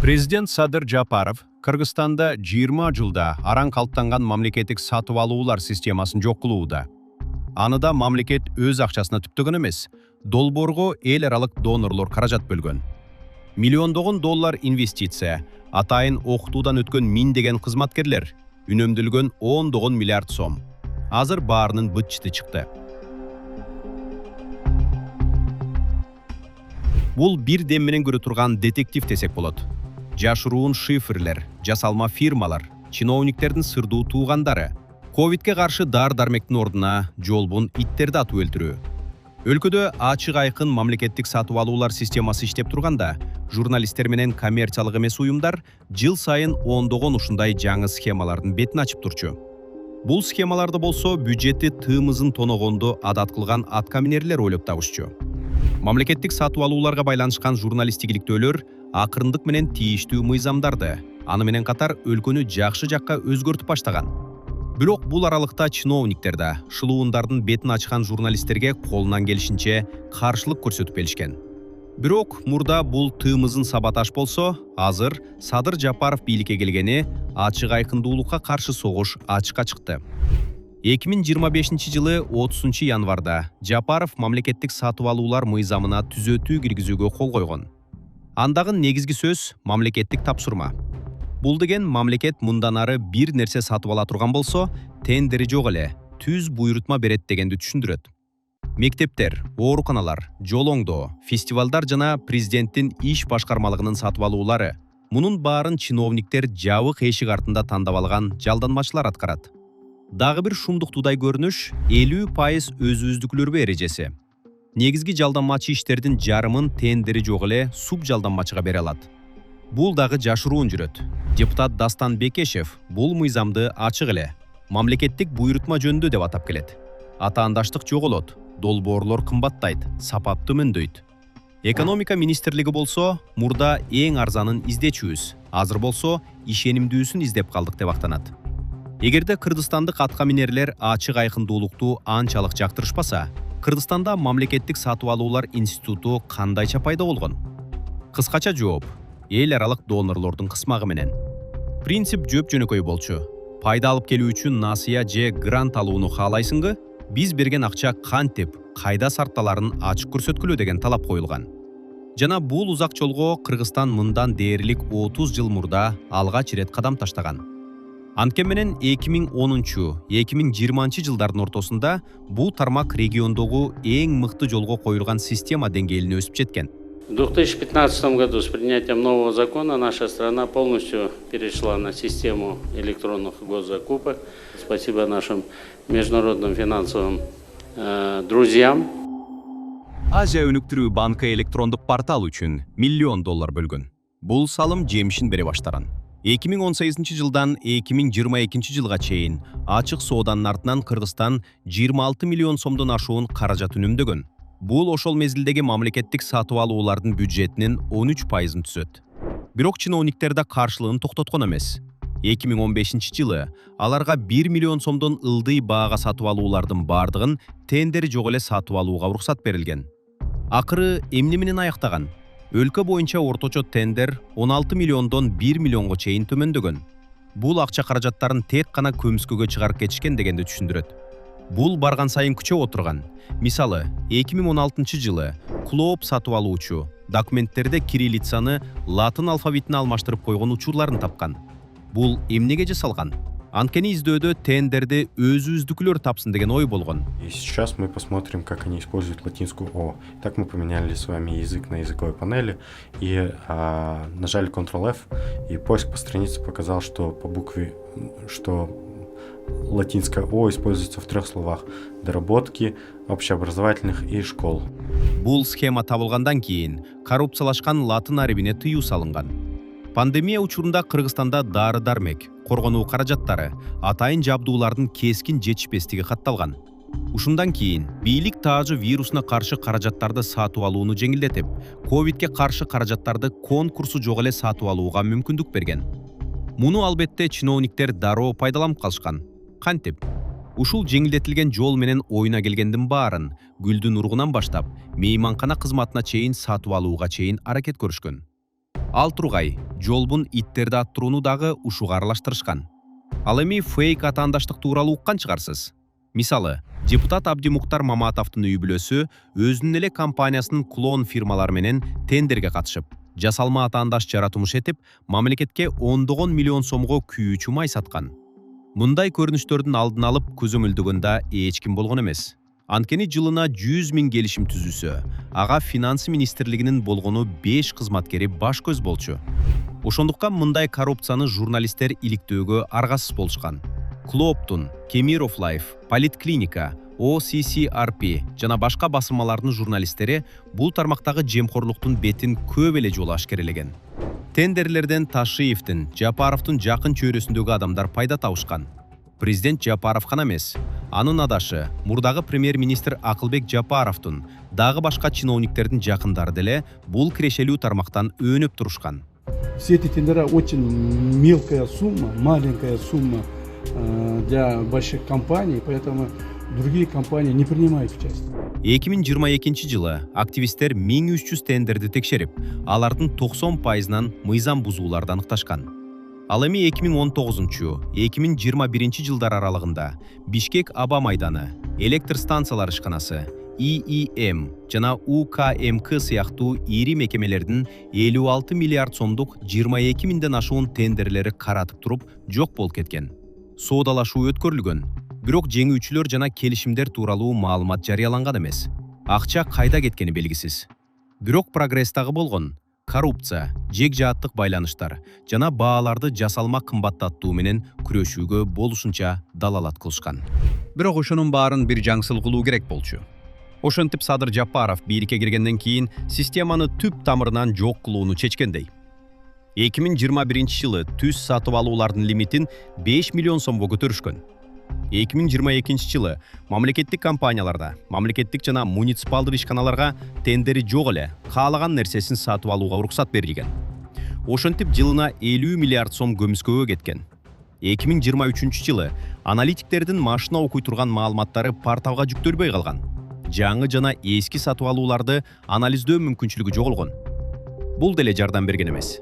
Президент Садыр Жапаров Кыргызстанда 20 жылда араң калыптанган мамлекеттик сатып алуулар системасын жок кылууда. Аныда мамлекет өз акчасына түптөгөн эмес, долбоорго эл аралык донорлор каражат бөлгөн. Миллиондогон доллар инвестиция, атайын окутуудан өткөн миңдеген кызматкерлер, үнөмдөлгөн 10 миллиард сом. Азыр баарынын быт-чыты чыкты. Бул бир дем менен көрө турган детектив десек болот. Жашыруун шифрлер, жасалма фирмалар, чиновниктердин сырдуу туугандары, ковидке каршы дар-дармектин ордуна жолбун иттерди атып өлтүрүү. Өлкөдө ачык айкын мамлекеттик сатып алуулар системасы иштеп турганда, журналисттер менен коммерциялык эмес уюмдар жыл сайын ондогон ушундай жаңы схемалардын бетин ачып турчу. Бул схемаларды болсо бюджети тыымызын тоногонду адат кылган аткаминерлер ойлоп табышчу. Мамлекеттик сатып алууларга байланышкан журналисттик иликтөөлөр акырындык менен тийиштүү мыйзамдарды, аны менен катар өлкөнү жакшы жакка өзгөртүп баштаган. Бирок бул аралыкта чиновниктер да шылуундардын бетин ачкан журналисттерге колунан келишинче каршылык көрсөтүп келишкен. Бирок мурда бул тыымызын сабаташ болсо, азыр Садыр Жапаров бийликке келгени ачык айкындуулукка каршы согуш ачыкка чыкты. 2025 жылы 30 январда Жапаров мамлекеттик сатып алуулар мыйзамына түзөтүү киргизүүгө кол койгон. Андагы негизги сөз мамлекеттик тапшырма. Бул деген мамлекет мындан ары бир нерсе сатып ала турган болсо, тендери жок эле, түз буйрутма берет дегенди түшүндүрөт. Мектептер, ооруканалар, жол оңдоо, фестивалдар жана президенттин иш башкармалыгынын сатып алуулары, мунун баарын чиновниктер жабык эшик артында тандап алган жалданмачылар аткарат. Дагы бир шумдуктуудай көрүнүш 50% өзүбүздүкүлөргө эрежеси. Негизги жалданмачы иштердин жарымын тендери жок эле субжалданмачыга бере алат. Бул дагы жашыруун жүрөт. Депутат Дастан Бекешев бул мыйзамды ачык эле мамлекеттик буйрутма жөнүндө деп атап келет. Атаандаштык жоголот, долбоорлор кымбаттайт, сапат төмөндөйт. Экономика министрлиги болсо, мурда эң арзанын издечүбүз, азыр болсо ишенимдүүсүн издеп калдык деп актанат. Эгерде кыргызстандык аткаминерлер ачык айкындуулукту анчалык жактырышпаса, Кыргызстанда мамлекеттик сатып алуулар институту кандайча пайда болгон? Кыскача жооп: эл аралык донорлордун кысмагы менен. Принцип жөп жөнөкөй болчу. Пайда алып келүү үчүн насыя же грант алууну каалайсыңбы? Биз берген акча кантип, кайда сарпталарын ачык көрсөткүлө деген талап коюлган. Жана бул узак жолго Кыргызстан мындан дээрлик 30 жыл мурда алгач ирет кадам таштаган. Анткени менен 2010-2020 жылдардын ортосунда бул тармак региондогу эң мыкты жолго коюлган система деңгээлине өсүп жеткен. В 2015 году с принятием нового закона наша страна полностью перешла на систему электронных госзакупок. Спасибо нашим международным финансовым друзьям. Азия өнүктүрүү банкы электрондук портал үчүн $1 миллион бөлгөн. Бул салым жемишин бере баштаган. 2018 жылдан 2022 жылга чейин ачык сооданын артынан Кыргызстан 26 миллион сомдон ашуун каражат үнөмдөгөн. Бул ошол мезгилдеги мамлекеттик сатып алуулардын бюджетинин 13%-ын түзөт. Бирок чиновниктер да каршылыгын токтоткон эмес. 2015 жылы аларга 1 миллион сомдон ылдый баага сатып алуулардын бардыгын тендери жок эле сатып алууга уруксат берилген. Акыры эмне менен аяктаган? Өлкө боюнча орточо тендер 16 миллиондон 1 миллионго чейин төмөндөгөн. Бул акча каражаттарын тек гана көмүскөгө чыгарып кетишкен дегенди түшүндүрөт. Бул барган сайын күчөп отурган. Мисалы, 2016 жылы клооп сатып алуучу документтерде кириллицаны латын алфавитине алмаштырып койгон учурларын тапкан. Бул эмнеге жасалган? Анткени издөөдө тендерди өзүбүздүкүлөр тапсын деген ой болгон. И сейчас мы посмотрим, как они используют латинскую О. Так мы поменяли с вами язык на языковой панели и нажали Ctrl-F, и поиск по странице показал, что по букве, что латинская О используется в 3 словах: доработки, общеобразовательных и школ. Бул схема табылгандан кийин коррупциялашкан латын арибине тыюу салынган. Пандемия учурунда Кыргызстанда дары-дармек, коргонуу каражаттары, атайын жабдуулардын кескин жетишпестиги катталган. Ушундан кийин бийлик таажы вирусуна каршы каражаттарды сатып алууну жеңилдетип, ковидке каршы каражаттарды конкурсу жок эле сатып алууга мүмкүндүк берген. Муну албетте чиновниктер дароо пайдаланып калышкан. Кантип? Ушул жеңилдетилген жол менен оюна келгендин баарын гүлдүн ургунан баштап, мейманкана кызматына чейин сатып алууга чейин аракет көрүшкөн. Ал тургай жолбун иттерди аттырууну дагы ушуга аралаштырышкан. Ал эми фейк атаандаштык тууралуу уккан чыгарсыз. Мисалы, депутат Абдимуктар Маматовдун үй бүлөсү өзүнүн эле компаниясынын клон фирмалары менен тендерге катышып, жасалма атаандаш жаратымыш этип, мамлекетке ондогон миллион сомго күйүүчү май саткан. Мындай көрүнүштөрдүн алдын алып көзөмөлдөгөндө эч ким болгон эмес. Анткени жылына 100 000 келишим түзүсө, ага финансы министрлигинин болгону 5 кызматкери баш көз болчу. Ошондуктан мындай коррупцияны журналисттер иликтөөгө аргасыз болушкан. Клооптун, Кемиров Лайф, Политклиника, OCCRP жана башка басылмалардын журналисттери бул тармактагы жемкорлуктун бетин көп эле жолу ашкерелеген. Тендерлерден Ташиевдин, Жапаровдун жакын чөйрөсүндөгү адамдар пайда табышкан. Президент Жапаров гана эмес, анын адашы, мурдагы премьер-министр Акылбек Жапаровдун, дагы башка чиновниктердин жакындары деле бул кирешелүү тармактан өөнүп турушкан. Все эти тендера очень мелкая сумма, маленькая сумма для больших компаний, поэтому другие компании не принимают участие. 2022 жылы активисттер 1300 тендерди текшерип, алардын 90%-нан мыйзам бузууларды аныкташкан. Ал эми 2019-2021 жылдар аралыгында Бишкек аба майданы, электр станциялар ишканасы, ИИМ жана УКМК сыяктуу ири мекемелердин 56 миллиард сомдук 22 000ден ашуун тендерлери каратып туруп жок болуп кеткен. Соодалашуу өткөрүлгөн, бирок жеңүүчүлөр жана келишимдер тууралуу маалымат жарыяланган эмес. Акча кайда кеткени белгисиз. Бирок прогресстагы болгон коррупция, жек-жааттык байланыштар жана бааларды жасалма кымбаттаттуу менен күрөшүүгө болушунча далалат кылышкан. Бирок ошонун баарын бир жаңсыл кылуу керек болчу. Ошентип Садыр Жапаров бийликке киргенден кийин системаны түп тамырынан жок кылууну чечкендей. 2021 жылы түз сатып алуулардын лимитин 5 миллион сомго көтөрүшкөн. 2022 жылы мамлекеттик компанияларда, мамлекеттик жана муниципалдык ишканаларга тендери жок эле каалаган нерсесин сатып алууга уруксат берилген. Ошентип жылына 50 миллиард сом көмүскөгө кеткен. 2023 жылы аналитиктердин машина окуй турган маалыматтары порталга жүктөлбөй калган. Жаңы жана эски сатып алууларды анализдөө мүмкүнчүлүгү жоголгон. Бул деле жардам берген эмес.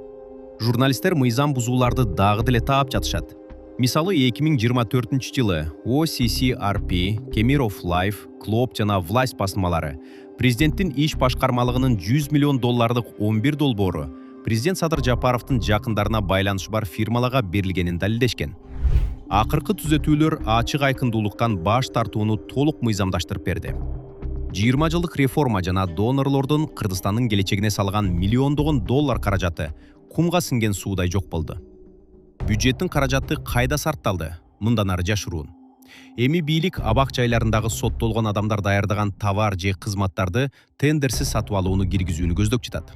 Журналисттер мыйзам бузууларды дагы деле таап жатышат. Мисалы 2024 жылы OCCRP, Кемиров Лайф, Клоп жана Власть басылмалары президенттин иш башкармалыгынын 100 миллион доллардык 11 долбоору президент Садыр Жапаровдун жакындарына байланышы бар фирмаларга берилгенин далилдешкен. Акыркы түзөтүүлөр ачык айкындуулуктан баш тартууну толук мыйзамдаштырып берди. 20 жылдык реформа жана донорлордун Кыргызстандын келечегине салган миллиондогон доллар каражаты кумга сиңген суудай жок болду. Бюджеттин каражаты кайда сарпталды? Мындан ары жашыруун. Эми бийлик абак жайларындагы соттолгон адамдар даярдаган товар же кызматтарды тендерсиз сатып алууну киргизүүнү көздөп жатат.